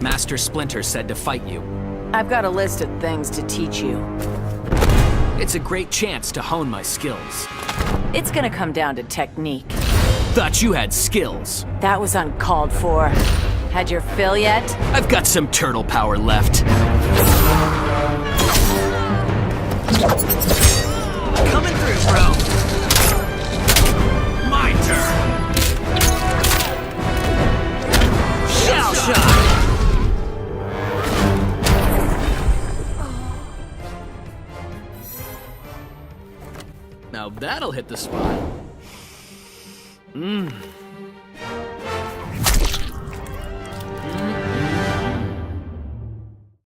Master Splinter said to fight you. I've got a list of things to teach you. It's a great chance to hone my skills. It's gonna come down to technique. Thought you had skills. That was uncalled for. Had your fill yet? I've got some turtle power left. Coming through, bro. My turn. Shell shot. Now that'll hit the spot.